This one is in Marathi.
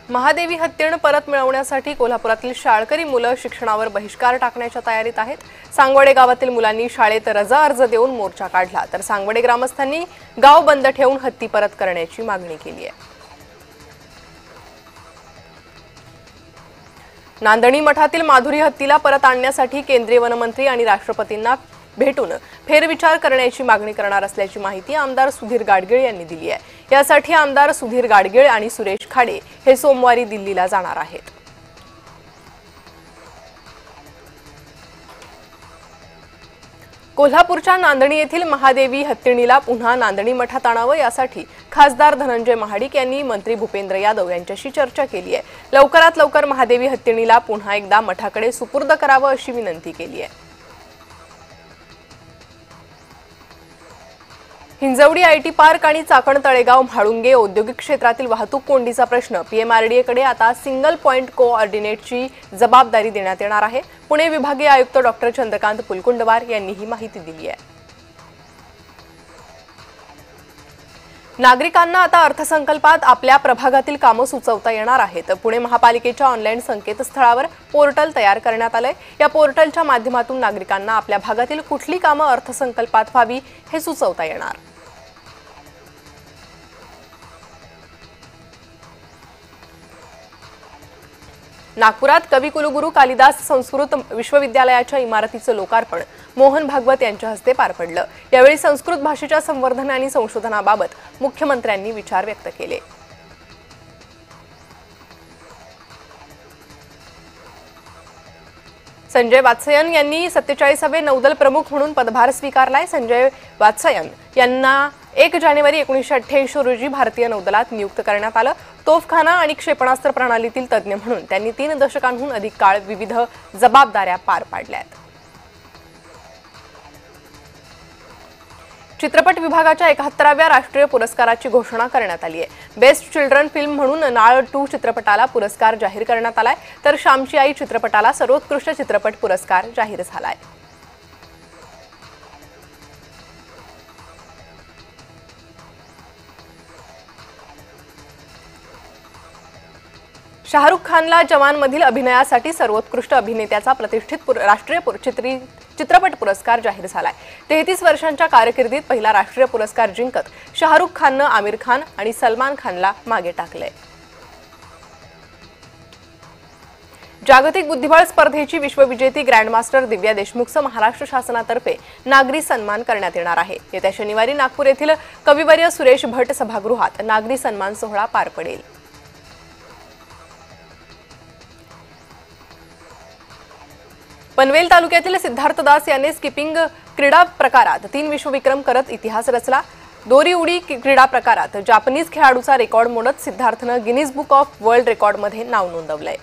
महादेवी हत्तीण परत मिळवण्यासाठी कोल्हापुरातील शाळकरी मुलं शिक्षणावर बहिष्कार टाकण्याच्या तयारीत आहेत। सांगवडे गावातील मुलांनी शाळेत रजा अर्ज देऊन मोर्चा काढला, तर सांगवडे ग्रामस्थांनी गाव बंद ठेवून हत्ती परत करण्याची मागणी केली आहे। नांदणी मठातील माधुरी हत्तीला परत आणण्यासाठी केंद्रीय वनमंत्री आणि राष्ट्रपतींना भेटून फेरविचार करण्याची मागणी करणार असल्याची माहिती आमदार सुधीर गाडगीळ यांनी दिली आहे। यासाठी आमदार सुधीर गाडगीळ आणि सुरेश खाडे हे सोमवारी दिल्लीला जाणार आहेत। कोल्हापूरच्या नांदणी येथील महादेवी हत्तीणीला पुन्हा नांदणी मठात आणावं यासाठी खासदार धनंजय महाडिक यांनी मंत्री भूपेंद्र यादव यांच्याशी चर्चा केली आहे। लवकरात लवकर महादेवी हत्तीणीला पुन्हा एकदा मठाकडे सुपूर्द करावं अशी विनंती केली आहे। हिंजवडी आयटी पार्क आणि चाकण तळेगाव म्हाळुंगे औद्योगिक क्षेत्रातील वाहतूक कोंडीचा प्रश्न पीएमआरडीएकडे आता सिंगल पॉइंट कोऑर्डिनेटची जबाबदारी देण्यात येणार आहे। पुणे विभागीय आयुक्त डॉक्टर चंद्रकांत पुलकुंडवार यांनी ही माहिती दिली आहे। नागरिकांना आता अर्थसंकल्पात आपल्या प्रभागातील कामं सुचवता येणार आहेत। पुणे महापालिकेच्या ऑनलाईन संकेतस्थळावर पोर्टल तयार करण्यात आलंय। या पोर्टलच्या माध्यमातून नागरिकांना आपल्या भागातील कुठली कामं अर्थसंकल्पात व्हावी हे सुचवता येणार। नागपुरात कविकुलगुरू कालिदास संस्कृत विश्वविद्यालयाच्या इमारतीचं लोकार्पण मोहन भागवत यांच्या हस्ते पार पडलं। यावेळी संस्कृत भाषेच्या संवर्धन आणि संशोधनाबाबत मुख्यमंत्र्यांनी विचार व्यक्त केले। संजय वात्स्यन यांनी 47वे नौदल प्रमुख म्हणून पदभार स्वीकारलाय। संजय वात्स्यन यांना 1 जानेवारी 1988 रोजी भारतीय नौदलात नियुक्त करण्यात आलं। तोफखाना आणि क्षेपणास्त्र प्रणालीतील तज्ज्ञ म्हणून त्यांनी 3 दशकांहून अधिक काळ विविध जबाबदाऱ्या पार पाडल्या आहेत। चित्रपट विभागाच्या 71व्या राष्ट्रीय पुरस्काराची घोषणा करण्यात आली आहे। बेस्ट चिल्ड्रन फिल्म म्हणून नाळ 2 चित्रपटाला पुरस्कार जाहीर करण्यात आलाय, तर श्यामची आई चित्रपटाला सर्वोत्कृष्ट चित्रपट पुरस्कार जाहीर झालाय। शाहरुख खानला जवानमधील अभिनयासाठी सर्वोत्कृष्ट अभिनेत्याचा प्रतिष्ठित राष्ट्रीय चित्रपट पुरस्कार जाहीर झालाय। 33 वर्षांच्या कारकिर्दीत पहिला राष्ट्रीय पुरस्कार जिंकत शाहरुख खाननं आमिर खान आणि सलमान खानला मागे टाकलंय। जागतिक बुद्धिबळ स्पर्धेची विश्वविजेती ग्रँडमास्टर दिव्या देशमुखचा महाराष्ट्र शासनातर्फे नागरी सन्मान करण्यात येणार आहे। येत्या शनिवारी नागपूर येथील कविवर्य सुरेश भट सभागृहात नागरी सन्मान सोहळा पार पडेल। पनवेल तालुक्यातील सिद्धार्थ दास याने स्किपिंग क्रीडा प्रकारात 3 विश्वविक्रम करत इतिहास रचला। दोरी उडी क्रीडा प्रकारात जापानीज खेळाडूचा रेकॉर्ड मोडत सिद्धार्थनं गिनीज बुक ऑफ वर्ल्ड रेकॉर्डमध्ये नाव नोंदवलंय।